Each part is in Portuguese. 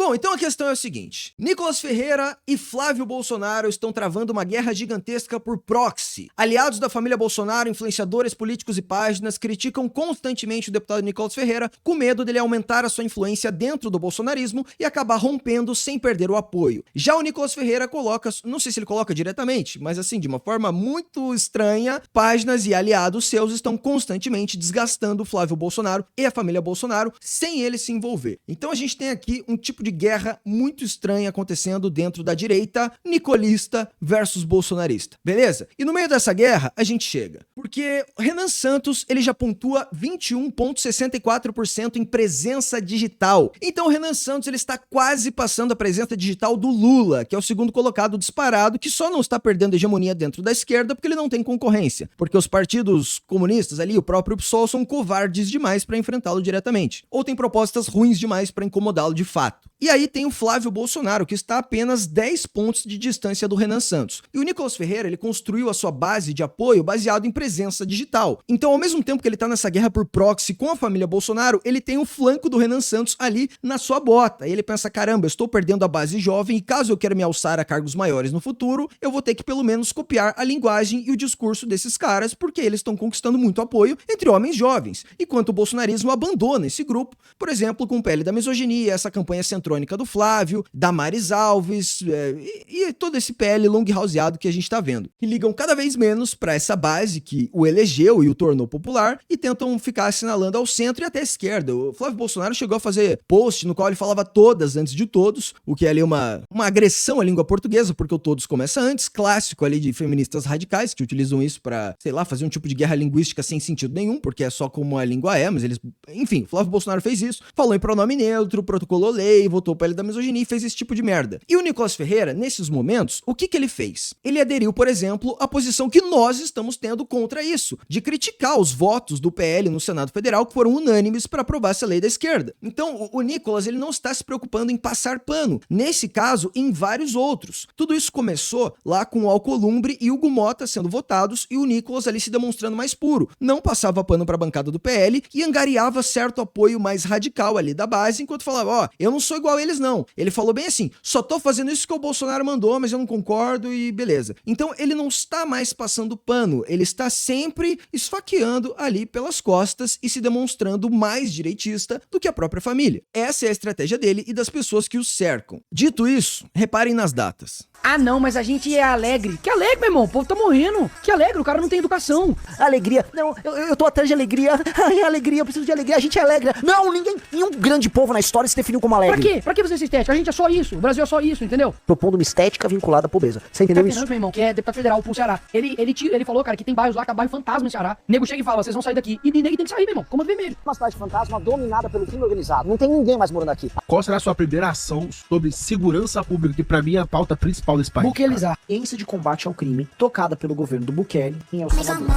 Bom, então a questão é a seguinte: Nicolas Ferreira e Flávio Bolsonaro estão travando uma guerra gigantesca por proxy. Aliados da família Bolsonaro, influenciadores políticos e páginas criticam constantemente o deputado Nicolas Ferreira, com medo dele aumentar a sua influência dentro do bolsonarismo e acabar rompendo sem perder o apoio. Já o Nicolas Ferreira coloca, não sei se ele coloca diretamente, mas assim, de uma forma muito estranha, páginas e aliados seus estão constantemente desgastando o Flávio Bolsonaro e a família Bolsonaro sem ele se envolver. Então a gente tem aqui um tipo de guerra muito estranha acontecendo dentro da direita, nicolista versus bolsonarista, beleza? E no meio dessa guerra a gente chega, porque Renan Santos ele já pontua 21,64% em presença digital. Então o Renan Santos ele está quase passando a presença digital do Lula, que é o segundo colocado disparado, que só não está perdendo hegemonia dentro da esquerda porque ele não tem concorrência, porque os partidos comunistas ali, o próprio PSOL, são covardes demais para enfrentá-lo diretamente, ou tem propostas ruins demais para incomodá-lo de fato. E aí tem o Flávio Bolsonaro, que está a apenas 10 pontos de distância do Renan Santos. E o Nicolas Ferreira, ele construiu a sua base de apoio baseado em presença digital. Então, ao mesmo tempo que ele está nessa guerra por proxy com a família Bolsonaro, ele tem o flanco do Renan Santos ali na sua bota. E ele pensa, caramba, eu estou perdendo a base jovem e caso eu queira me alçar a cargos maiores no futuro, eu vou ter que pelo menos copiar a linguagem e o discurso desses caras, porque eles estão conquistando muito apoio entre homens jovens. Enquanto o bolsonarismo abandona esse grupo, por exemplo, com o PL da misoginia, essa campanha centrônica do Flávio, Damares Alves e todo esse PL longhouseado que a gente tá vendo, que ligam cada vez menos para essa base que o elegeu e o tornou popular e tentam ficar assinalando ao centro e até à esquerda. O Flávio Bolsonaro chegou a fazer post no qual ele falava todas antes de todos, o que é ali uma agressão à língua portuguesa, porque o todos começa antes, clássico ali de feministas radicais que utilizam isso para, sei lá, fazer um tipo de guerra linguística sem sentido nenhum, porque é só como a língua é, mas eles, enfim, Flávio Bolsonaro fez isso, falou em pronome neutro, protocolou lei, votou para ele da misoginia e fez esse tipo de merda. E o Nicolas Ferreira, nesses momentos, o que ele fez? Ele aderiu, por exemplo, à posição que nós estamos tendo contra isso, de criticar os votos do PL no Senado Federal que foram unânimes para aprovar essa lei da esquerda. Então, o Nicolas, ele não está se preocupando em passar pano, nesse caso, em vários outros. Tudo isso começou lá com o Alcolumbre e Hugo Mota sendo votados e o Nicolas ali se demonstrando mais puro. Não passava pano para a bancada do PL e angariava certo apoio mais radical ali da base, enquanto falava, ó, eu não sou igual a eles não. Ele falou bem assim, só tô fazendo isso que o Bolsonaro mandou, mas eu não concordo e beleza. Então ele não está mais passando pano, ele está sempre esfaqueando ali pelas costas e se demonstrando mais direitista do que a própria família. Essa é a estratégia dele e das pessoas que o cercam. Dito isso, reparem nas datas. Ah não, mas a gente é alegre. Que alegre, meu irmão, o povo tá morrendo. Que alegre, o cara não tem educação. Alegria, não, eu tô atrás de alegria. Ai, alegria, eu preciso de alegria, a gente é alegre. Não, nenhum grande povo na história se definiu como alegre. Pra quê? Pra que você é estética? A gente é só isso, o Brasil é só isso, entendeu? Propondo uma estética vinculada à pobreza. Você entendeu isso? Meu irmão, que é deputado federal pro Ceará. Ele falou, cara, que tem bairros lá, que é bairro fantasma no Ceará. Nego chega e fala, vocês vão sair daqui. E nego tem que sair, meu irmão, comando vermelho. Uma cidade fantasma dominada pelo crime organizado. Não tem ninguém mais morando aqui. Qual será a sua primeira ação sobre segurança pública, que pra mim é a pauta principal desse país? Buquelizar. Índice de combate ao crime, tocada pelo governo do Bukele em El Salvador.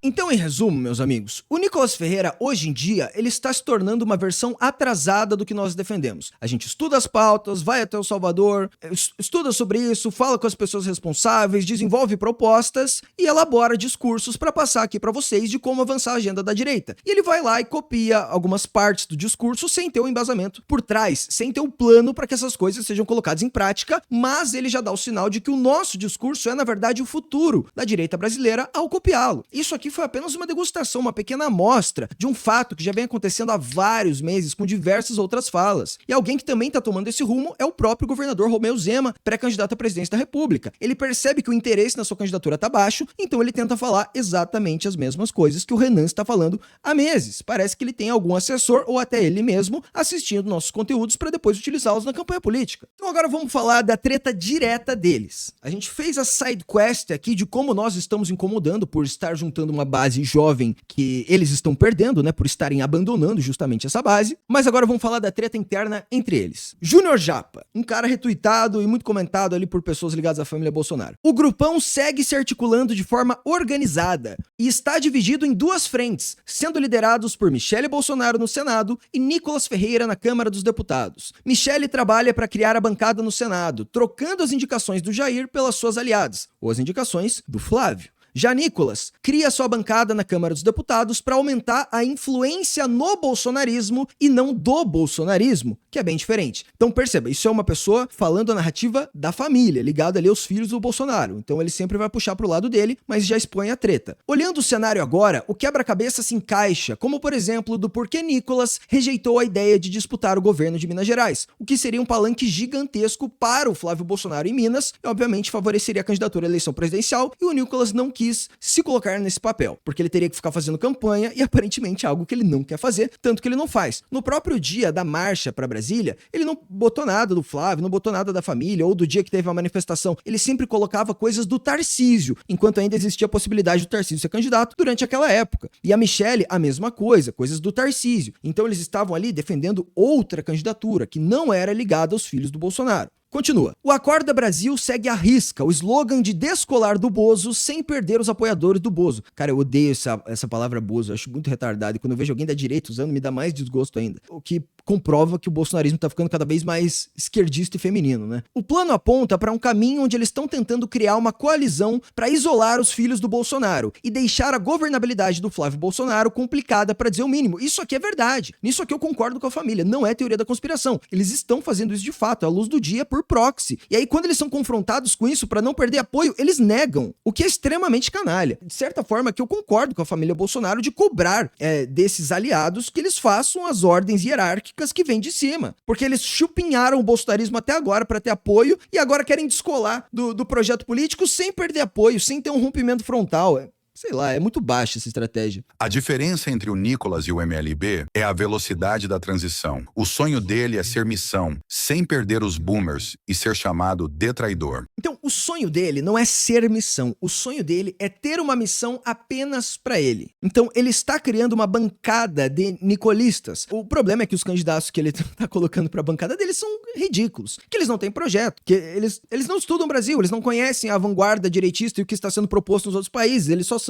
Então, em resumo, meus amigos, o Nicolas Ferreira, hoje em dia, ele está se tornando uma versão atrasada do que nós defendemos. A gente estuda as pautas, vai até El Salvador, estuda sobre isso, fala com as pessoas responsáveis, desenvolve propostas e elabora discursos para passar aqui para vocês de como avançar a agenda da direita. E ele vai lá e copia algumas partes do discurso sem ter o embasamento por trás, sem ter o plano para que essas coisas sejam colocadas em prática, mas ele já dá o sinal de que o nosso discurso é, na verdade, o futuro da direita brasileira ao copiá-lo. Isso aqui foi apenas uma degustação, uma pequena amostra de um fato que já vem acontecendo há vários meses com diversas outras falas. E alguém que também está tomando esse rumo é o próprio governador Romeu Zema, pré-candidato à presidência da República. Ele percebe que o interesse na sua candidatura está baixo, então ele tenta falar exatamente as mesmas coisas que o Renan está falando há meses. Parece que ele tem algum assessor ou até ele mesmo assistindo nossos conteúdos para depois utilizá-los na campanha política. Então agora vamos falar da treta direta deles. A gente fez a side quest aqui de como nós estamos incomodando por estar juntando uma base jovem que eles estão perdendo, né, por estarem abandonando justamente essa base. Mas agora vamos falar da treta interna entre eles. Júnior Japa, um cara retuitado e muito comentado ali por pessoas ligadas à família Bolsonaro. O grupão segue se articulando de forma organizada e está dividido em duas frentes, sendo liderados por Michele Bolsonaro no Senado e Nicolas Ferreira na Câmara dos Deputados. Michele trabalha para criar a bancada no Senado, trocando as indicações do Jair pelas suas aliadas, ou as indicações do Flávio. Já Nicolas cria sua bancada na Câmara dos Deputados para aumentar a influência no bolsonarismo e não do bolsonarismo, que é bem diferente. Então perceba, isso é uma pessoa falando a narrativa da família, ligada ali aos filhos do Bolsonaro. Então ele sempre vai puxar pro lado dele, mas já expõe a treta. Olhando o cenário agora, o quebra-cabeça se encaixa, como por exemplo do porquê Nicolas rejeitou a ideia de disputar o governo de Minas Gerais, o que seria um palanque gigantesco para o Flávio Bolsonaro em Minas, e obviamente favoreceria a candidatura à eleição presidencial, e o Nicolas não quis se colocar nesse papel, porque ele teria que ficar fazendo campanha, e aparentemente é algo que ele não quer fazer, tanto que ele não faz. No próprio dia da marcha para Brasília, ele não botou nada do Flávio, não botou nada da família, ou do dia que teve a manifestação, ele sempre colocava coisas do Tarcísio, enquanto ainda existia a possibilidade do Tarcísio ser candidato durante aquela época. E a Michelle, a mesma coisa, coisas do Tarcísio. Então eles estavam ali defendendo outra candidatura, que não era ligada aos filhos do Bolsonaro. Continua. O Acorda Brasil segue à risca o slogan de descolar do Bozo sem perder os apoiadores do Bozo. Cara, eu odeio essa palavra Bozo, eu acho muito retardado. E quando eu vejo alguém da direita usando, me dá mais desgosto ainda. O que comprova que o bolsonarismo tá ficando cada vez mais esquerdista e feminino, né? O plano aponta para um caminho onde eles estão tentando criar uma coalizão para isolar os filhos do Bolsonaro e deixar a governabilidade do Flávio Bolsonaro complicada, para dizer o mínimo. Isso aqui é verdade. Nisso aqui eu concordo com a família. Não é teoria da conspiração. Eles estão fazendo isso de fato, à luz do dia, por proxy. E aí, quando eles são confrontados com isso, para não perder apoio, eles negam, o que é extremamente canalha. De certa forma, que eu concordo com a família Bolsonaro de cobrar desses aliados que eles façam as ordens hierárquicas que vêm de cima. Porque eles chupinharam o bolsonarismo até agora para ter apoio e agora querem descolar do projeto político sem perder apoio, sem ter um rompimento frontal. Sei lá, é muito baixa essa estratégia. A diferença entre o Nicolas e o MLB é a velocidade da transição. O sonho dele é ser missão, sem perder os boomers e ser chamado de traidor. Então, o sonho dele não é ser missão. O sonho dele é ter uma missão apenas pra ele. Então, ele está criando uma bancada de nicolistas. O problema é que os candidatos que ele tá colocando pra bancada dele são ridículos. Que eles não têm projeto. Que eles não estudam o Brasil. Eles não conhecem a vanguarda direitista e o que está sendo proposto nos outros países. Eles só são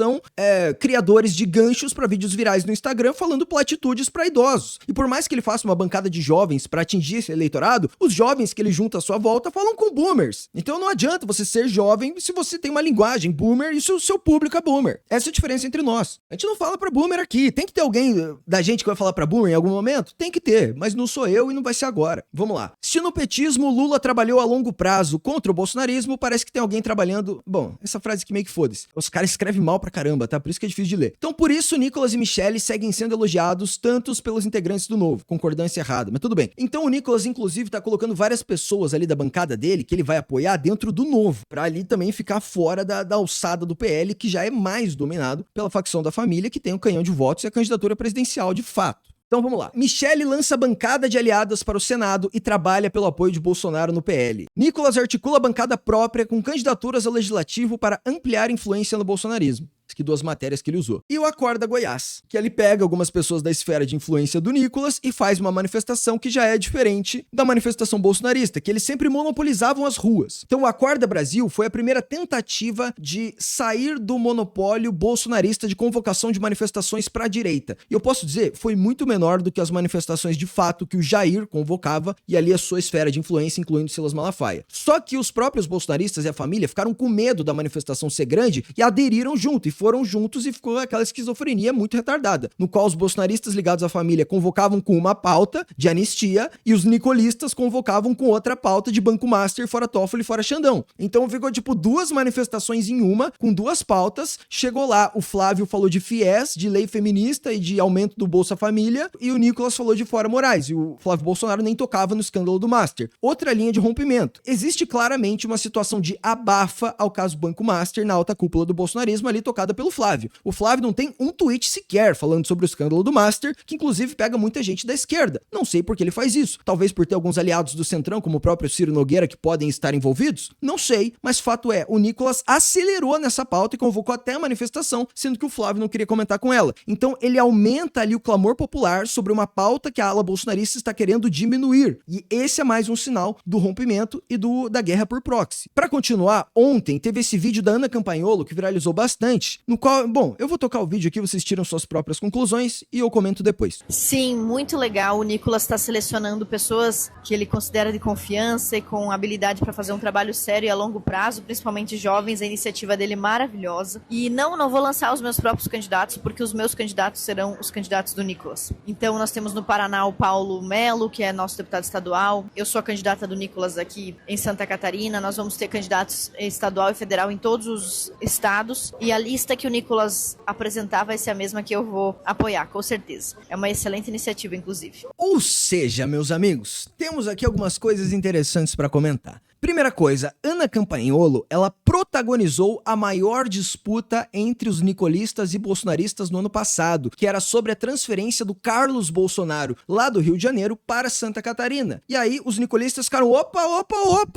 criadores de ganchos para vídeos virais no Instagram falando platitudes para idosos. E por mais que ele faça uma bancada de jovens para atingir esse eleitorado, os jovens que ele junta à sua volta falam com boomers. Então não adianta você ser jovem se você tem uma linguagem boomer e o seu público é boomer. Essa é a diferença entre nós. A gente não fala para boomer aqui. Tem que ter alguém da gente que vai falar para boomer em algum momento? Tem que ter, mas não sou eu e não vai ser agora. Vamos lá. Se no petismo Lula trabalhou a longo prazo contra o bolsonarismo, parece que tem alguém trabalhando... Bom, essa frase aqui meio que foda-se. Os caras escrevem mal pra caramba, tá? Por isso que é difícil de ler. Então, por isso, Nicolas e Michelle seguem sendo elogiados tantos pelos integrantes do Novo. Concordância errada, mas tudo bem. Então, o Nicolas, inclusive, tá colocando várias pessoas ali da bancada dele, que ele vai apoiar dentro do Novo, pra ali também ficar fora da alçada do PL, que já é mais dominado pela facção da família, que tem o canhão de votos e a candidatura presidencial de fato. Então vamos lá. Michelle lança bancada de aliadas para o Senado e trabalha pelo apoio de Bolsonaro no PL. Nicolas articula bancada própria com candidaturas ao legislativo para ampliar influência no bolsonarismo. Que 2 matérias que ele usou. E o Acorda Goiás, que ele pega algumas pessoas da esfera de influência do Nicolas e faz uma manifestação que já é diferente da manifestação bolsonarista, que eles sempre monopolizavam as ruas. Então o Acorda Brasil foi a primeira tentativa de sair do monopólio bolsonarista de convocação de manifestações para a direita. E eu posso dizer, foi muito menor do que as manifestações de fato que o Jair convocava e ali a sua esfera de influência, incluindo Silas Malafaia. Só que os próprios bolsonaristas e a família ficaram com medo da manifestação ser grande e aderiram junto, e foram juntos e ficou aquela esquizofrenia muito retardada, no qual os bolsonaristas ligados à família convocavam com uma pauta de anistia e os nicolistas convocavam com outra pauta de Banco Master, fora Toffoli e fora Xandão. Então ficou tipo 2 manifestações em uma, com 2 pautas, chegou lá, o Flávio falou de FIES, de lei feminista e de aumento do Bolsa Família, e o Nicolas falou de fora Moraes, e o Flávio Bolsonaro nem tocava no escândalo do Master. Outra linha de rompimento. Existe claramente uma situação de abafa ao caso Banco Master na alta cúpula do bolsonarismo ali tocada pelo Flávio. O Flávio não tem um tweet sequer falando sobre o escândalo do Master, que inclusive pega muita gente da esquerda. Não sei por que ele faz isso. Talvez por ter alguns aliados do Centrão, como o próprio Ciro Nogueira, que podem estar envolvidos? Não sei, mas fato é, o Nicolas acelerou nessa pauta e convocou até a manifestação, sendo que o Flávio não queria comentar com ela. Então ele aumenta ali o clamor popular sobre uma pauta que a ala bolsonarista está querendo diminuir. E esse é mais um sinal do rompimento e da guerra por proxy. Para continuar, ontem teve esse vídeo da Ana Campagnolo que viralizou bastante, no qual, bom, eu vou tocar o vídeo aqui, vocês tiram suas próprias conclusões e eu comento depois. Sim, muito legal. O Nicolas está selecionando pessoas que ele considera de confiança e com habilidade para fazer um trabalho sério e a longo prazo, principalmente jovens. A iniciativa dele é maravilhosa. E não vou lançar os meus próprios candidatos, porque os meus candidatos serão os candidatos do Nicolas. Então nós temos no Paraná o Paulo Melo, que é nosso deputado estadual. Eu sou a candidata do Nicolas aqui em Santa Catarina. Nós vamos ter candidatos estadual e federal em todos os estados. E a lista que o Nicolas apresentar vai ser a mesma que eu vou apoiar, com certeza. É uma excelente iniciativa, inclusive. Ou seja, meus amigos, temos aqui algumas coisas interessantes para comentar. Primeira coisa, Ana Campagnolo, ela protagonizou a maior disputa entre os nicolistas e bolsonaristas no ano passado, que era sobre a transferência do Carlos Bolsonaro, lá do Rio de Janeiro, para Santa Catarina. E aí os nicolistas ficaram, opa,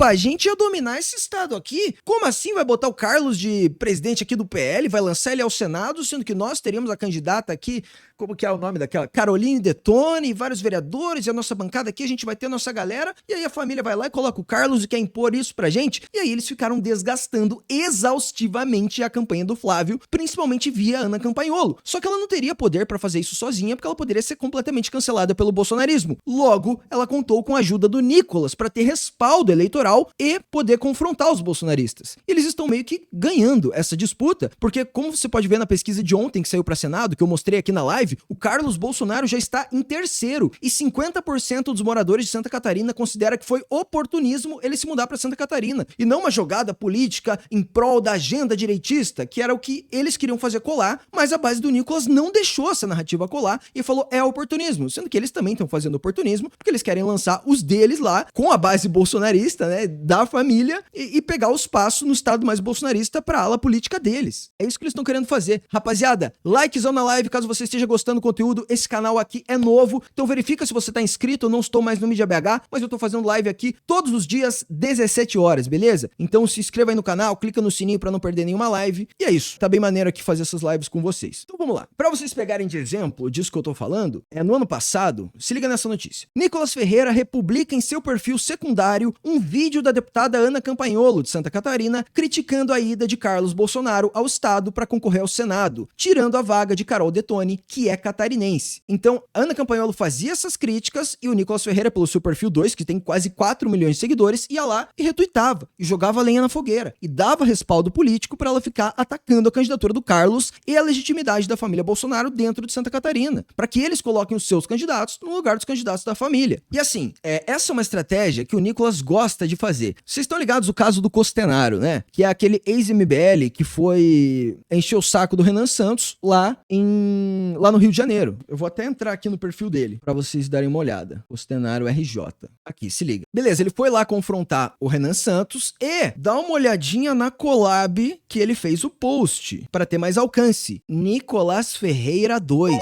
a gente ia dominar esse estado aqui? Como assim vai botar o Carlos de presidente aqui do PL, vai lançar ele ao Senado, sendo que nós teríamos a candidata aqui, como que é o nome daquela? Caroline Detone, vários vereadores, e a nossa bancada aqui, a gente vai ter a nossa galera, e aí a família vai lá e coloca o Carlos e quer impor isso pra gente, e aí eles ficaram desgastando exaustivamente a campanha do Flávio, principalmente via Ana Campagnolo. Só que ela não teria poder pra fazer isso sozinha, porque ela poderia ser completamente cancelada pelo bolsonarismo. Logo, ela contou com a ajuda do Nicolas pra ter respaldo eleitoral e poder confrontar os bolsonaristas. E eles estão meio que ganhando essa disputa, porque como você pode ver na pesquisa de ontem que saiu pra Senado, que eu mostrei aqui na live, o Carlos Bolsonaro já está em terceiro e 50% dos moradores de Santa Catarina considera que foi oportunismo ele se mudar para Santa Catarina e não uma jogada política em prol da agenda direitista, que era o que eles queriam fazer colar, mas a base do Nicolas não deixou essa narrativa colar e falou é oportunismo, sendo que eles também estão fazendo oportunismo porque eles querem lançar os deles lá com a base bolsonarista, né, da família e pegar os passos no estado mais bolsonarista para a ala política deles. É isso que eles estão querendo fazer. Rapaziada, likezão na live caso você esteja gostando do conteúdo, esse canal aqui é novo, então verifica se você tá inscrito, eu não estou mais no Mídia BH, mas eu tô fazendo live aqui todos os dias, 17 horas, beleza? Então se inscreva aí no canal, clica no sininho pra não perder nenhuma live, e é isso, tá bem maneiro aqui fazer essas lives com vocês. Então vamos lá, pra vocês pegarem de exemplo disso que eu tô falando, no ano passado, se liga nessa notícia, Nicolas Ferreira republica em seu perfil secundário um vídeo da deputada Ana Campagnolo, de Santa Catarina, criticando a ida de Carlos Bolsonaro ao estado pra concorrer ao Senado, tirando a vaga de Carol Detone, que é catarinense. Então, Ana Campagnolo fazia essas críticas e o Nicolas Ferreira, pelo seu perfil 2, que tem quase 4 milhões de seguidores, ia lá e retuitava, e jogava lenha na fogueira, e dava respaldo político para ela ficar atacando a candidatura do Carlos e a legitimidade da família Bolsonaro dentro de Santa Catarina, para que eles coloquem os seus candidatos no lugar dos candidatos da família. E assim, essa é uma estratégia que o Nicolas gosta de fazer. Vocês estão ligados o caso do Costenaro, né? Que é aquele ex-MBL que foi encher o saco do Renan Santos lá no Rio de Janeiro. Eu vou até entrar aqui no perfil dele pra vocês darem uma olhada. Costenaro RJ. Aqui, se liga. Beleza, ele foi lá confrontar o Renan Santos e dá uma olhadinha na collab que ele fez o post pra ter mais alcance. Nicolas Ferreira 2.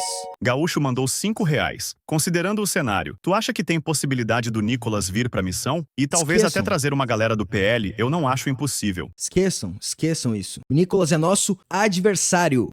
Gaúcho mandou R$5. Considerando o cenário, tu acha que tem possibilidade do Nicolas vir pra missão? E talvez até trazer uma galera do PL, eu não acho impossível. Esqueçam isso. O Nicolas é nosso adversário.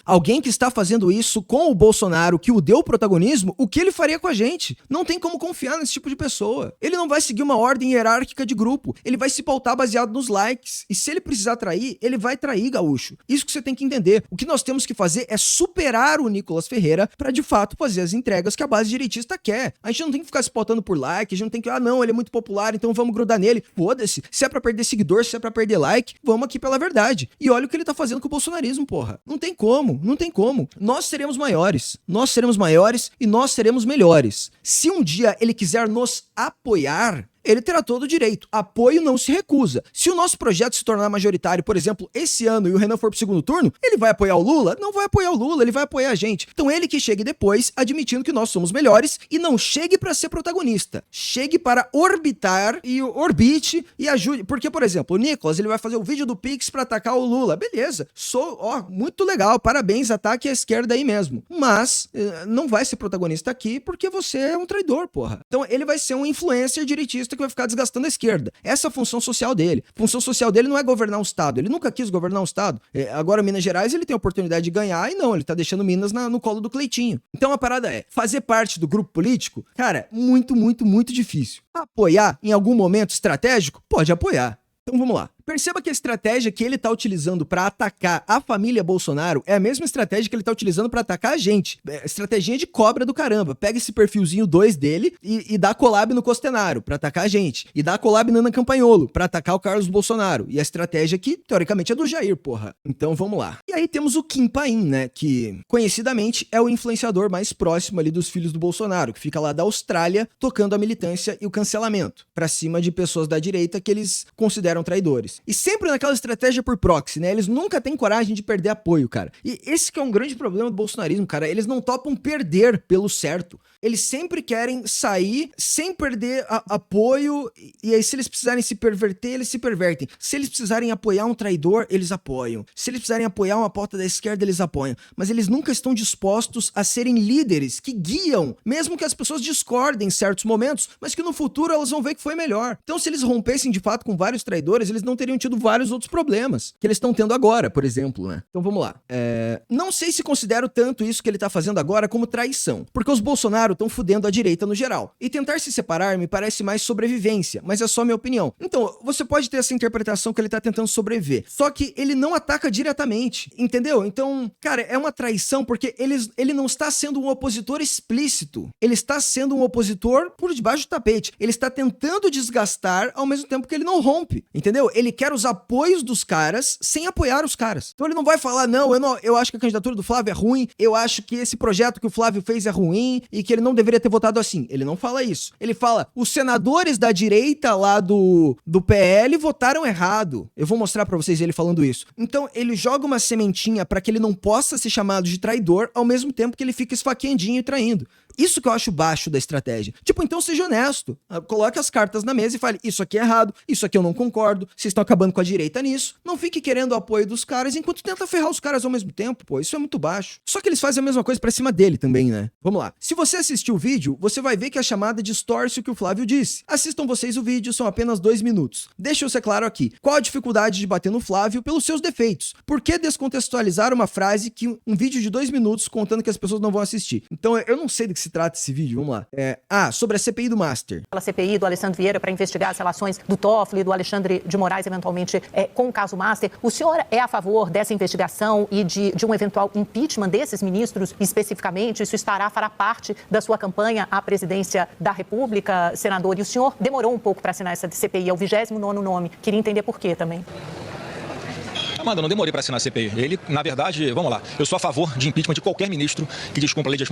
Alguém que está fazendo isso com o Bolsonaro, que o deu protagonismo, o que ele faria com a gente? Não tem como confiar nesse tipo de pessoa. Ele não vai seguir uma ordem hierárquica de grupo. Ele vai se pautar baseado nos likes. E se ele precisar trair, ele vai trair, gaúcho. Isso que você tem que entender. O que nós temos que fazer é superar o Nicolas Ferreira para de fato fazer as entregas que a base direitista quer. A gente não tem que ficar se pautando por like, a gente não tem que, não, ele é muito popular, então vamos grudar nele. Foda-se. Se é pra perder seguidor, se é pra perder like, vamos aqui pela verdade. E olha o que ele tá fazendo com o bolsonarismo, porra. Não tem como. Nós seremos maiores e nós seremos melhores. Se um dia ele quiser nos apoiar, ele terá todo o direito. Apoio não se recusa. Se o nosso projeto se tornar majoritário, por exemplo, esse ano, e o Renan for pro segundo turno, ele vai apoiar o Lula? Não vai apoiar o Lula, ele vai apoiar a gente. Então ele que chegue depois, admitindo que nós somos melhores, e não chegue para ser protagonista. Chegue para orbitar e orbite e ajude. Porque, por exemplo, o Nicolas, ele vai fazer o vídeo do Pix para atacar o Lula. Beleza. Muito legal. Parabéns, ataque à esquerda aí mesmo. Mas não vai ser protagonista aqui porque você é um traidor, porra. Então ele vai ser um influencer direitista que vai ficar desgastando a esquerda. Essa é a função social dele. A função social dele não é governar um estado. Ele nunca quis governar um estado. Agora, Minas Gerais, ele tem a oportunidade de ganhar e não, ele tá deixando Minas no colo do Cleitinho. Então a parada é, fazer parte do grupo político, cara, muito difícil. Apoiar em algum momento estratégico? Pode apoiar. Então vamos lá. Perceba que a estratégia que ele tá utilizando pra atacar a família Bolsonaro é a mesma estratégia que ele tá utilizando pra atacar a gente. Estratégia de cobra do caramba. Pega esse perfilzinho 2 dele e dá collab no Costenaro pra atacar a gente. E dá collab no Ana Campanholo pra atacar o Carlos Bolsonaro. E a estratégia que, teoricamente, é do Jair, porra. Então, vamos lá. E aí temos o Kim Paim, né? Que, conhecidamente, é o influenciador mais próximo ali dos filhos do Bolsonaro, que fica lá da Austrália tocando a militância e o cancelamento pra cima de pessoas da direita que eles consideram traidores. E sempre naquela estratégia por proxy, né? Eles nunca têm coragem de perder apoio, cara. E esse que é um grande problema do bolsonarismo, cara. Eles não topam perder pelo certo. Eles sempre querem sair sem perder apoio, e aí se eles precisarem se perverter, eles se pervertem. Se eles precisarem apoiar um traidor, eles apoiam. Se eles precisarem apoiar uma pauta da esquerda, eles apoiam. Mas eles nunca estão dispostos a serem líderes que guiam, mesmo que as pessoas discordem em certos momentos, mas que no futuro elas vão ver que foi melhor. Então, se eles rompessem de fato com vários traidores, eles não teriam tido vários outros problemas que eles estão tendo agora, por exemplo, né? Então vamos lá. Não sei se considero tanto isso que ele tá fazendo agora como traição, porque os Bolsonaro estão fudendo a direita no geral. E tentar se separar me parece mais sobrevivência, mas é só minha opinião. Então, você pode ter essa interpretação que ele tá tentando sobreviver, só que ele não ataca diretamente, entendeu? Então, cara, é uma traição porque ele não está sendo um opositor explícito, ele está sendo um opositor por debaixo do tapete. Ele está tentando desgastar ao mesmo tempo que ele não rompe, entendeu? Ele quer os apoios dos caras sem apoiar os caras. Então ele não vai falar, eu acho que a candidatura do Flávio é ruim, eu acho que esse projeto que o Flávio fez é ruim e que ele não deveria ter votado assim. Ele não fala isso. Ele fala, os senadores da direita lá do PL votaram errado. Eu vou mostrar pra vocês ele falando isso. Então ele joga uma sementinha pra que ele não possa ser chamado de traidor ao mesmo tempo que ele fica esfaqueandinho e traindo. Isso que eu acho baixo da estratégia. Tipo, então seja honesto. Coloque as cartas na mesa e fale, isso aqui é errado, isso aqui eu não concordo, vocês estão acabando com a direita nisso. Não fique querendo o apoio dos caras enquanto tenta ferrar os caras ao mesmo tempo, pô. Isso é muito baixo. Só que eles fazem a mesma coisa pra cima dele também, né? Vamos lá. Se você assistiu o vídeo, você vai ver que a chamada distorce o que o Flávio disse. Assistam vocês o vídeo, são apenas 2 minutos. Deixa eu ser claro aqui. Qual a dificuldade de bater no Flávio pelos seus defeitos? Por que descontextualizar uma frase que um vídeo de 2 minutos contando que as pessoas não vão assistir? Então, eu não sei do que se trata esse vídeo, vamos lá. Sobre a CPI do Master. A CPI do Alessandro Vieira para investigar as relações do Toffoli e do Alexandre de Moraes, eventualmente, com o caso Master. O senhor é a favor dessa investigação e de um eventual impeachment desses ministros especificamente? Isso fará parte da sua campanha à presidência da República, senador? E o senhor demorou um pouco para assinar essa CPI, é o 29º nome. Queria entender por quê também. Amanda, não demorei para assinar a CPI. Ele, na verdade, vamos lá, eu sou a favor de impeachment de qualquer ministro que descumpra a lei de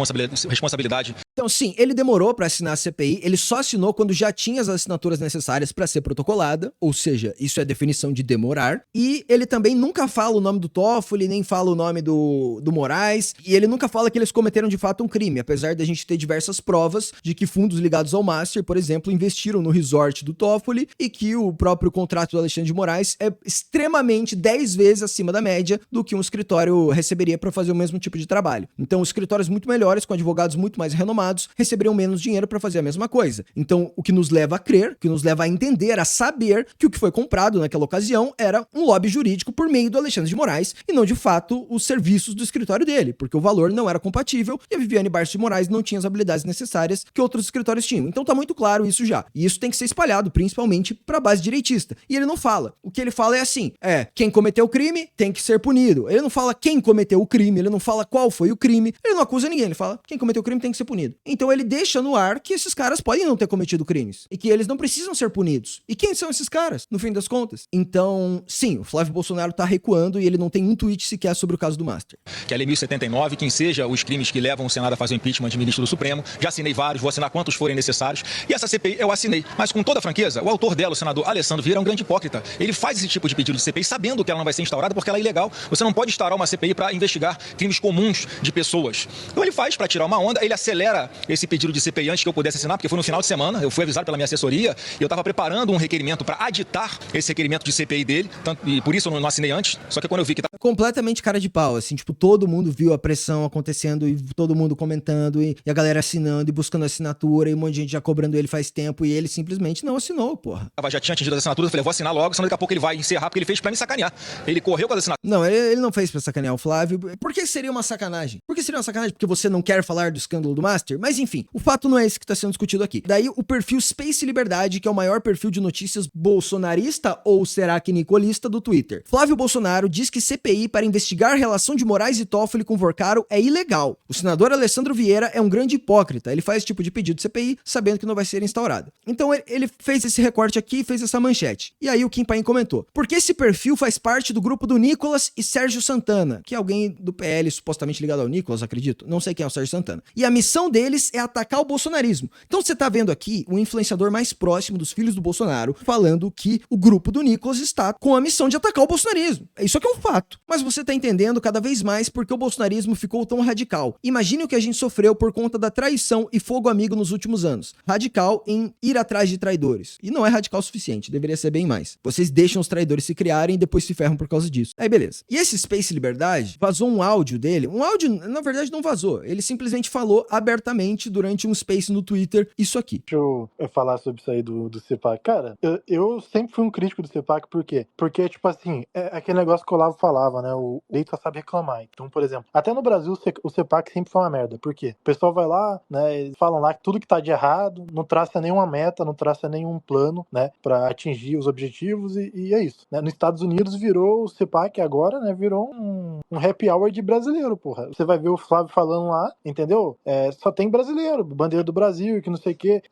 responsabilidade. Então, sim, ele demorou para assinar a CPI, ele só assinou quando já tinha as assinaturas necessárias para ser protocolada, ou seja, isso é definição de demorar, e ele também nunca fala o nome do Toffoli, nem fala o nome do Moraes, e ele nunca fala que eles cometeram de fato um crime, apesar da gente ter diversas provas de que fundos ligados ao Master, por exemplo, investiram no resort do Toffoli, e que o próprio contrato do Alexandre de Moraes é extremamente 10 vezes acima da média do que um escritório receberia para fazer o mesmo tipo de trabalho. Então, escritórios muito melhores, com advogados muito mais renomados, receberiam menos dinheiro para fazer a mesma coisa. Então, o que nos leva a crer, o que nos leva a entender, a saber que o que foi comprado naquela ocasião era um lobby jurídico por meio do Alexandre de Moraes e não, de fato, os serviços do escritório dele, porque o valor não era compatível e a Viviane Barça de Moraes não tinha as habilidades necessárias que outros escritórios tinham. Então tá muito claro isso já. E isso tem que ser espalhado, principalmente para a base direitista. E ele não fala. O que ele fala é assim, quem cometeu o crime tem que ser punido. Ele não fala quem cometeu o crime, ele não fala qual foi o crime, ele não acusa ninguém, ele fala quem cometeu o crime tem que ser punido. Então ele deixa no ar que esses caras podem não ter cometido crimes e que eles não precisam ser punidos. E quem são esses caras, no fim das contas? Então, sim, o Flávio Bolsonaro tá recuando e ele não tem um tweet sequer sobre o caso do Master. Que é a Lei 1079, que enseja os crimes que levam o Senado a fazer o impeachment de ministro do Supremo. Já assinei vários, vou assinar quantos forem necessários. E essa CPI eu assinei. Mas com toda a franqueza, o autor dela, o senador Alessandro Vieira, é um grande hipócrita. Ele faz esse tipo de pedido de CPI sabendo que ela não vai ser instaurada porque ela é ilegal. Você não pode instaurar uma CPI para investigar crimes comuns de pessoas. Então ele faz para tirar uma onda, ele acelera esse pedido de CPI antes que eu pudesse assinar, porque foi no final de semana, eu fui avisado pela minha assessoria e eu estava preparando um requerimento para aditar esse requerimento de CPI dele, e por isso eu não assinei antes, só que quando eu vi que... Completamente cara de pau, assim, tipo, todo mundo viu a pressão acontecendo e todo mundo comentando e a galera assinando e buscando assinatura e um monte de gente já cobrando ele faz tempo e ele simplesmente não assinou, porra. Já tinha atingido as assinaturas, eu falei, vou assinar logo, senão daqui a pouco ele vai encerrar, porque ele fez pra me sacanear. Ele correu com as assinaturas. Não, ele não fez pra sacanear o Flávio. Por que seria uma sacanagem? Por que seria uma sacanagem? Porque você não quer falar do escândalo do Master? Master. Mas enfim, o fato não é esse que tá sendo discutido aqui. Daí o perfil Space Liberdade, que é o maior perfil de notícias bolsonarista ou será que nicolista do Twitter. Flávio Bolsonaro diz que CPI para investigar a relação de Moraes e Toffoli com Vorcaro é ilegal. O senador Alessandro Vieira é um grande hipócrita. Ele faz esse tipo de pedido de CPI sabendo que não vai ser instaurada. Então ele fez esse recorte aqui e fez essa manchete. E aí o Kim Paim comentou: porque esse perfil faz parte do grupo do Nicolas e Sérgio Santana, que é alguém do PL supostamente ligado ao Nicolas, acredito. Não sei quem é o Sérgio Santana. E a missão deles é atacar o bolsonarismo. Então você tá vendo aqui o influenciador mais próximo dos filhos do Bolsonaro falando que o grupo do Nicolas está com a missão de atacar o bolsonarismo. Isso aqui é um fato. Mas você tá entendendo cada vez mais porque o bolsonarismo ficou tão radical. Imagine o que a gente sofreu por conta da traição e fogo amigo nos últimos anos. Radical em ir atrás de traidores. E não é radical o suficiente, deveria ser bem mais. Vocês deixam os traidores se criarem e depois se ferram por causa disso. Aí beleza. E esse Space Liberdade vazou um áudio dele. Um áudio, na verdade, não vazou. Ele simplesmente falou abertamente durante um Space no Twitter isso aqui. Deixa eu falar sobre isso aí do CEPAC. Cara, eu sempre fui um crítico do CEPAC, por quê? Porque, tipo assim, é aquele negócio que o Olavo falava, né? O leito só sabe reclamar. Então, por exemplo, até no Brasil o CEPAC sempre foi uma merda. Por quê? O pessoal vai lá, né? Eles falam lá que tudo que tá de errado, não traça nenhuma meta, não traça nenhum plano, né? Pra atingir os objetivos e é isso. Né? Nos Estados Unidos virou o CEPAC agora, né? Virou um happy hour de brasileiro, porra. Você vai ver o Flávio falando lá, entendeu? Só tem brasileiro, bandeira do Brasil e que não sei o quê.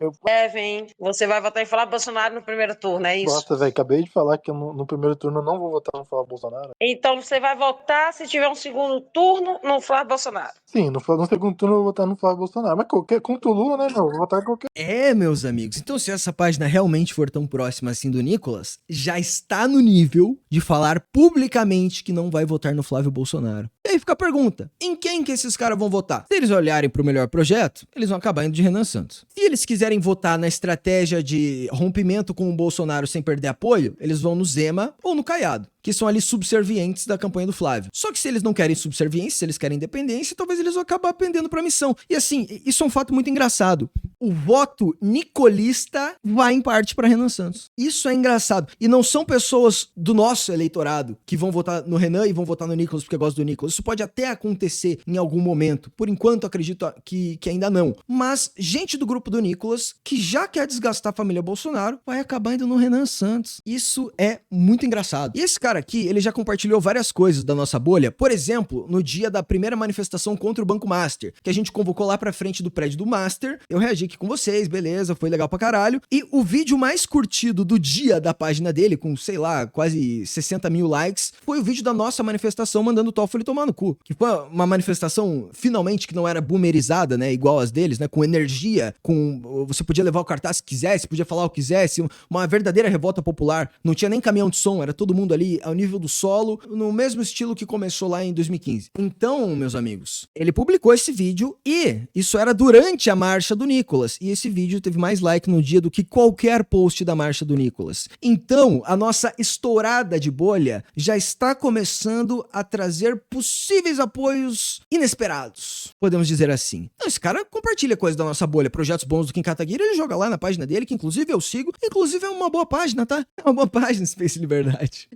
Vem. Você vai votar em Flávio Bolsonaro no primeiro turno, é isso? Nossa, velho, acabei de falar que no primeiro turno eu não vou votar no Flávio Bolsonaro. Então você vai votar, se tiver um segundo turno, no Flávio Bolsonaro. Sim, no segundo turno eu vou votar no Flávio Bolsonaro. Mas contra o Lula, né, meu? Eu vou votar em qualquer... Meus amigos, então se essa página realmente for tão próxima assim do Nicolas, já está no nível de falar publicamente que não vai votar no Flávio Bolsonaro. E aí fica a pergunta, em quem que esses caras vão votar? Se eles olharem pro melhor projeto, eles vão acabar indo de Renan Santos. Se eles quiserem votar na estratégia de rompimento com o Bolsonaro sem perder apoio, eles vão no Zema ou no Caiado, que são ali subservientes da campanha do Flávio. Só que se eles não querem subserviência, se eles querem independência, talvez eles vão acabar pendendo pra missão. E assim, isso é um fato muito engraçado. O voto nicolista vai em parte pra Renan Santos. Isso é engraçado. E não são pessoas do nosso eleitorado que vão votar no Renan e vão votar no Nicolas porque gostam do Nicolas. Isso pode até acontecer em algum momento. Por enquanto, acredito que ainda não. Mas gente do grupo do Nicolas, que já quer desgastar a família Bolsonaro, vai acabar indo no Renan Santos. Isso é muito engraçado. E esse cara aqui, ele já compartilhou várias coisas da nossa bolha. Por exemplo, no dia da primeira manifestação contra o Banco Master, que a gente convocou lá pra frente do prédio do Master. Eu reagi aqui com vocês, beleza, foi legal pra caralho. E o vídeo mais curtido do dia da página dele, com, sei lá, quase 60 mil likes, foi o vídeo da nossa manifestação mandando o Toffoli tomar no cu. Que foi uma manifestação, finalmente, que não era boomerizada, né, igual as deles, né, com energia, com... Você podia levar o cartaz se quisesse, podia falar o que quisesse, uma verdadeira revolta popular. Não tinha nem caminhão de som, era todo mundo ali ao nível do solo, no mesmo estilo que começou lá em 2015. Então, meus amigos, ele publicou esse vídeo e isso era durante a marcha do Nicolas. E esse vídeo teve mais like no dia do que qualquer post da marcha do Nicolas. Então, a nossa estourada de bolha já está começando a trazer possíveis apoios inesperados, podemos dizer assim. Então, esse cara compartilha coisas da nossa bolha, projetos bons do Kim Kataguiri, ele joga lá na página dele, que inclusive eu sigo. Inclusive é uma boa página, tá? É uma boa página, Space Liberdade.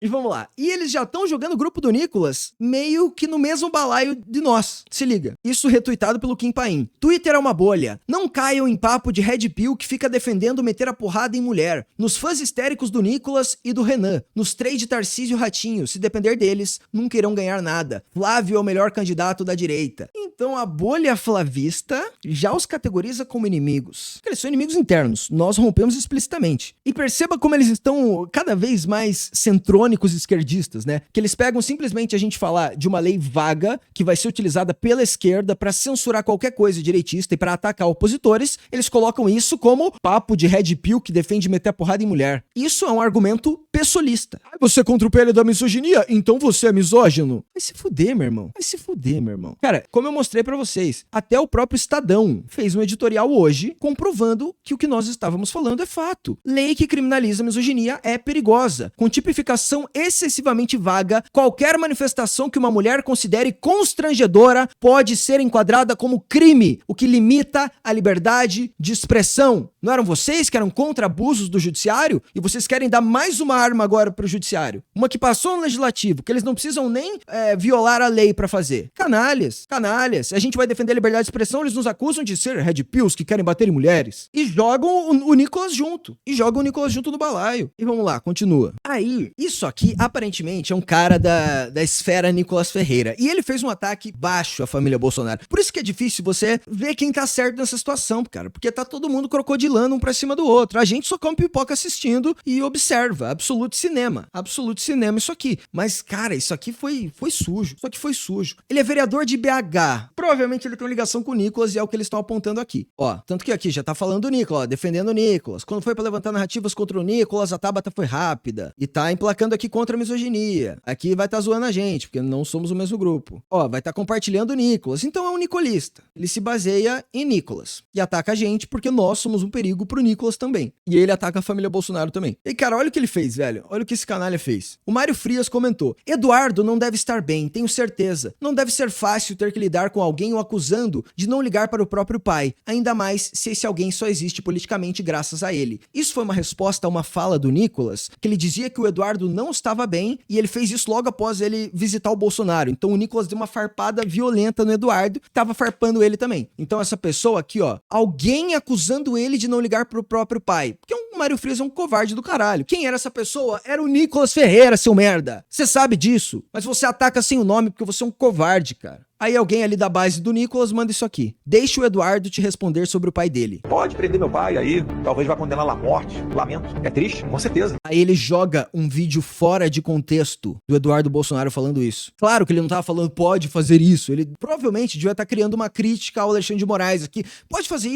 E vamos lá. E eles já estão jogando o grupo do Nicolas meio que no mesmo balaio de nós. Se liga. Isso retuitado pelo Kim Paim. Twitter é uma bolha. Não caiam em papo de Red Pill que fica defendendo meter a porrada em mulher. Nos fãs histéricos do Nicolas e do Renan. Nos três de Tarcísio Ratinho. Se depender deles, nunca irão ganhar nada. Flávio é o melhor candidato da direita. Então a bolha flavista já os categoriza como inimigos. Eles são inimigos internos. Nós rompemos explicitamente. E perceba como eles estão cada vez mais centrônicos esquerdistas, né? Que eles pegam simplesmente a gente falar de uma lei vaga que vai ser utilizada pela esquerda pra censurar qualquer coisa direitista e pra atacar opositores, eles colocam isso como papo de Red Pill que defende meter a porrada em mulher. Isso é um argumento pessoalista. Você é contra o PL da misoginia? Então você é misógino? Vai se fuder, meu irmão. Vai se fuder, meu irmão. Cara, como eu mostrei pra vocês, até o próprio Estadão fez um editorial hoje comprovando que o que nós estávamos falando é fato. Lei que criminaliza a misoginia é perigosa, com tipificação definição excessivamente vaga, qualquer manifestação que uma mulher considere constrangedora pode ser enquadrada como crime, o que limita a liberdade de expressão. Não eram vocês que eram contra abusos do judiciário? E vocês querem dar mais uma arma agora pro judiciário? Uma que passou no legislativo, que eles não precisam nem violar a lei pra fazer. Canalhas, canalhas. A gente vai defender a liberdade de expressão, eles nos acusam de ser red pills que querem bater em mulheres. E jogam o Nicolas junto. E jogam o Nicolas junto no balaio. E vamos lá, continua. Aí, isso aqui aparentemente é um cara da esfera Nicolas Ferreira. E ele fez um ataque baixo à família Bolsonaro. Por isso que é difícil você ver quem tá certo nessa situação, cara. Porque tá todo mundo crocodilando um pra cima do outro. A gente só come pipoca assistindo e observa. Absoluto cinema. Absoluto cinema isso aqui. Mas, cara, isso aqui foi sujo. Isso aqui foi sujo. Ele é vereador de BH. Provavelmente ele tem uma ligação com o Nicolas e é o que eles estão apontando aqui. Ó, tanto que aqui já tá falando do Nicolas, ó, defendendo o Nicolas. Quando foi pra levantar narrativas contra o Nicolas, a Tabata foi rápida. E tá emplacando aqui contra a misoginia. Aqui vai tá zoando a gente, porque não somos o mesmo grupo. Ó, vai tá compartilhando o Nicolas. Então é um nicolista. Ele se baseia em Nicolas. E ataca a gente porque nós somos um perigo pro Nicolas também. E ele ataca a família Bolsonaro também. E cara, olha o que ele fez, velho. Olha o que esse canalha fez. O Mário Frias comentou: Eduardo não deve estar bem, tenho certeza. Não deve ser fácil ter que lidar com alguém o acusando de não ligar para o próprio pai. Ainda mais se esse alguém só existe politicamente graças a ele. Isso foi uma resposta a uma fala do Nicolas, que ele dizia que o Eduardo não estava bem e ele fez isso logo após ele visitar o Bolsonaro. Então o Nicolas deu uma farpada violenta no Eduardo, que tava farpando ele também. Então essa pessoa aqui, ó, alguém acusando ele de não ligar pro próprio pai. Porque o Mário Frias é um covarde do caralho. Quem era essa pessoa? Era o Nicolas Ferreira, seu merda. Você sabe disso, mas você ataca sem o nome porque você é um covarde, cara. Aí alguém ali da base do Nicolas manda isso aqui: deixa o Eduardo te responder sobre o pai dele. Pode prender meu pai, aí talvez vá condená-lo à morte. Lamento. É triste, com certeza. Aí ele joga um vídeo fora de contexto do Eduardo Bolsonaro falando isso. Claro que ele não tava falando pode fazer isso. Ele provavelmente devia estar criando uma crítica ao Alexandre de Moraes aqui. Pode fazer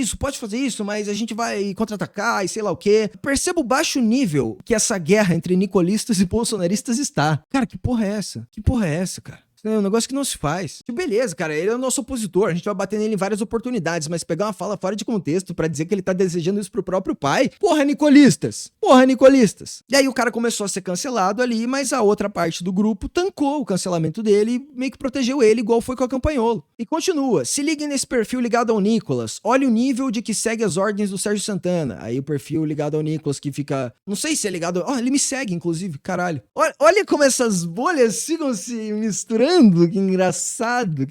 isso, mas a gente vai contra-atacar e sei lá o quê. Perceba o baixo nível que essa guerra entre nicolistas e bolsonaristas está. Cara, que porra é essa? Que porra é essa, cara? É um negócio que não se faz. Tipo, beleza, cara, ele é o nosso opositor, a gente vai bater nele em várias oportunidades, mas pegar uma fala fora de contexto pra dizer que ele tá desejando isso pro próprio pai, porra, nicolistas! Porra, nicolistas! E aí o cara começou a ser cancelado ali, mas a outra parte do grupo tancou o cancelamento dele e meio que protegeu ele, igual foi com a Campanholo. E continua: se liguem nesse perfil ligado ao Nicolas, olha o nível de que segue as ordens do Sérgio Santana. Aí o perfil ligado ao Nicolas que fica, não sei se é ligado, ele me segue, inclusive, caralho. Olha como essas bolhas ficam se misturando. Que engraçado,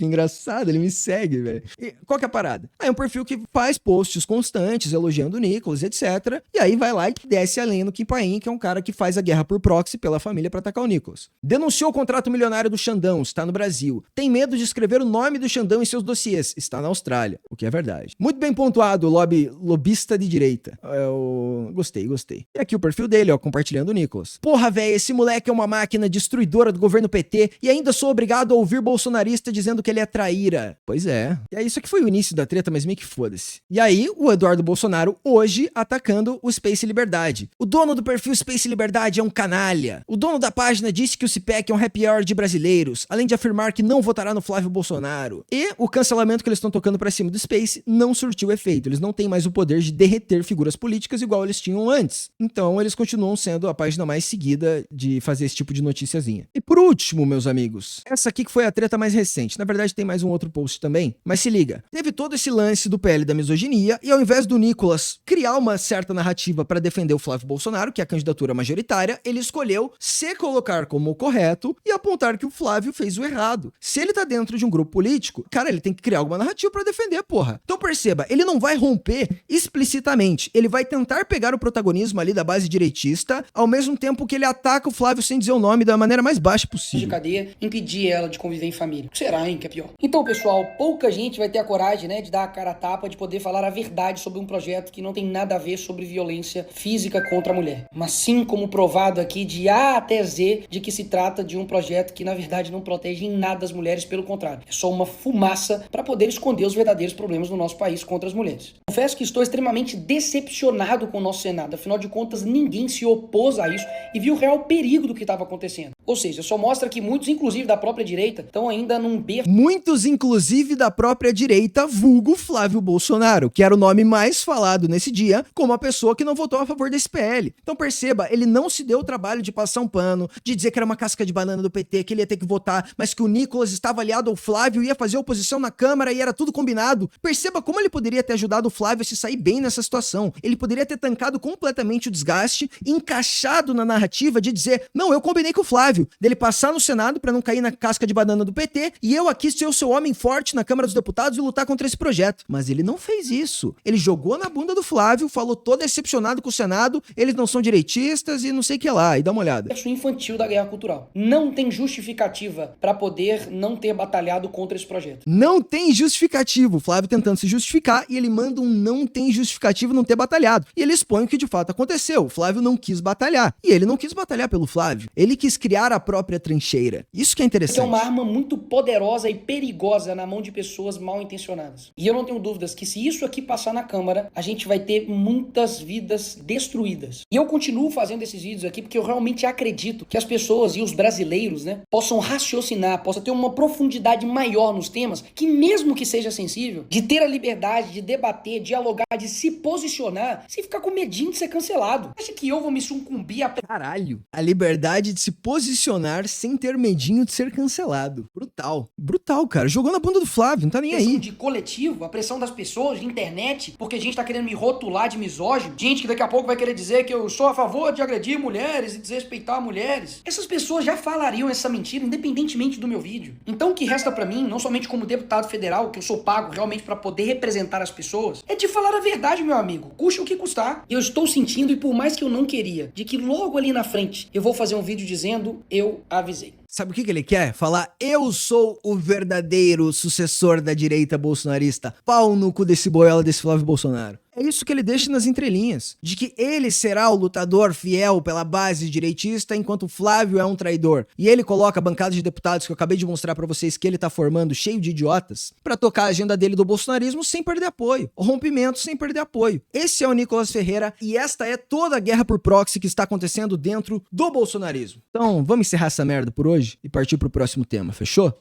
ele me segue, velho. Qual que é a parada? Aí é um perfil que faz posts constantes elogiando o Nicolas, etc. E aí vai lá e desce além no Kim Paim, que é um cara que faz a guerra por proxy pela família pra atacar o Nicolas. Denunciou o contrato milionário do Xandão, está no Brasil. Tem medo de escrever o nome do Xandão em seus dossiês, está na Austrália, o que é verdade. Muito bem pontuado, lobista de direita. Eu gostei. E aqui o perfil dele, ó, compartilhando o Nicolas. Porra, velho, esse moleque é uma máquina destruidora do governo PT e ainda sou obrigado a ouvir bolsonarista dizendo que ele é traíra. Pois é. E aí isso aqui foi o início da treta, mas meio que foda-se. E aí o Eduardo Bolsonaro hoje atacando o Space Liberdade. O dono do perfil Space Liberdade é um canalha. O dono da página disse que o CIPEC é um happy hour de brasileiros, além de afirmar que não votará no Flávio Bolsonaro. E o cancelamento que eles estão tocando pra cima do Space não surtiu efeito. Eles não têm mais o poder de derreter figuras políticas igual eles tinham antes. Então eles continuam sendo a página mais seguida de fazer esse tipo de noticiazinha. E por último, meus amigos, essa aqui que foi a treta mais recente. Na verdade, tem mais um outro post também. Mas se liga. Teve todo esse lance do PL da misoginia e ao invés do Nicolas criar uma certa narrativa para defender o Flávio Bolsonaro, que é a candidatura majoritária, ele escolheu se colocar como o correto e apontar que o Flávio fez o errado. Se ele tá dentro de um grupo político, cara, ele tem que criar alguma narrativa para defender, porra. Então perceba, ele não vai romper explicitamente. Ele vai tentar pegar o protagonismo ali da base direitista, ao mesmo tempo que ele ataca o Flávio sem dizer o nome da maneira mais baixa possível. De cadeia, impedir ela de conviver em família. O que será, hein, que é pior? Então, pessoal, pouca gente vai ter a coragem, né, de dar a cara a tapa, de poder falar a verdade sobre um projeto que não tem nada a ver sobre violência física contra a mulher. Mas sim, como provado aqui de A até Z, de que se trata de um projeto que, na verdade, não protege em nada as mulheres, pelo contrário. É só uma fumaça para poder esconder os verdadeiros problemas do nosso país contra as mulheres. Confesso que estou extremamente decepcionado com o nosso Senado. Afinal de contas, ninguém se opôs a isso e viu o real perigo do que estava acontecendo. Ou seja, só mostra que muitos, inclusive da própria própria direita estão ainda num berço. Muitos, inclusive, da própria direita, vulgo Flávio Bolsonaro, que era o nome mais falado nesse dia, como a pessoa que não votou a favor desse PL. Então perceba, ele não se deu o trabalho de passar um pano, de dizer que era uma casca de banana do PT, que ele ia ter que votar, mas que o Nicolas estava aliado ao Flávio, ia fazer oposição na Câmara e era tudo combinado. Perceba como ele poderia ter ajudado o Flávio a se sair bem nessa situação. Ele poderia ter tancado completamente o desgaste, encaixado na narrativa de dizer, não, eu combinei com o Flávio, dele passar no Senado pra não cair na casca de banana do PT, e eu aqui ser o seu homem forte na Câmara dos Deputados e lutar contra esse projeto. Mas ele não fez isso. Ele jogou na bunda do Flávio, falou todo decepcionado com o Senado, eles não são direitistas e não sei o que lá, e dá uma olhada. Berço infantil da guerra cultural. Não tem justificativa pra poder não ter batalhado contra esse projeto. Não tem justificativo. O Flávio tentando se justificar e ele manda um não tem justificativo não ter batalhado. E ele expõe o que de fato aconteceu. O Flávio não quis batalhar. E ele não quis batalhar pelo Flávio. Ele quis criar a própria trincheira. Isso que é interessante. É uma arma muito poderosa e perigosa na mão de pessoas mal intencionadas. E eu não tenho dúvidas que se isso aqui passar na Câmara, a gente vai ter muitas vidas destruídas. E eu continuo fazendo esses vídeos aqui porque eu realmente acredito que as pessoas e os brasileiros, né, possam raciocinar, possam ter uma profundidade maior nos temas, que mesmo que seja sensível, de ter a liberdade de debater, dialogar, de se posicionar, sem ficar com medinho de ser cancelado. Acha que eu vou me sucumbir a... Caralho. A liberdade de se posicionar sem ter medinho de ser cancelado. Brutal. Brutal, cara. Jogou na bunda do Flávio, não tá nem aí. De coletivo, a pressão das pessoas, de internet, porque a gente tá querendo me rotular de misógino, gente que daqui a pouco vai querer dizer que eu sou a favor de agredir mulheres e desrespeitar mulheres. Essas pessoas já falariam essa mentira independentemente do meu vídeo. Então o que resta pra mim, não somente como deputado federal, que eu sou pago realmente pra poder representar as pessoas, é de falar a verdade, meu amigo. Custe o que custar. Eu estou sentindo, e por mais que eu não queria, de que logo ali na frente eu vou fazer um vídeo dizendo, eu avisei. Sabe o que ele quer? Falar, eu sou o verdadeiro sucessor da direita bolsonarista. Pau no cu desse boiola desse Flávio Bolsonaro. É isso que ele deixa nas entrelinhas, de que ele será o lutador fiel pela base direitista, enquanto o Flávio é um traidor. E ele coloca a bancada de deputados que eu acabei de mostrar pra vocês que ele tá formando, cheio de idiotas, pra tocar a agenda dele do bolsonarismo sem perder apoio. O rompimento sem perder apoio. Esse é o Nicolas Ferreira e esta é toda a guerra por proxy que está acontecendo dentro do bolsonarismo. Então, vamos encerrar essa merda por hoje e partir pro próximo tema, fechou?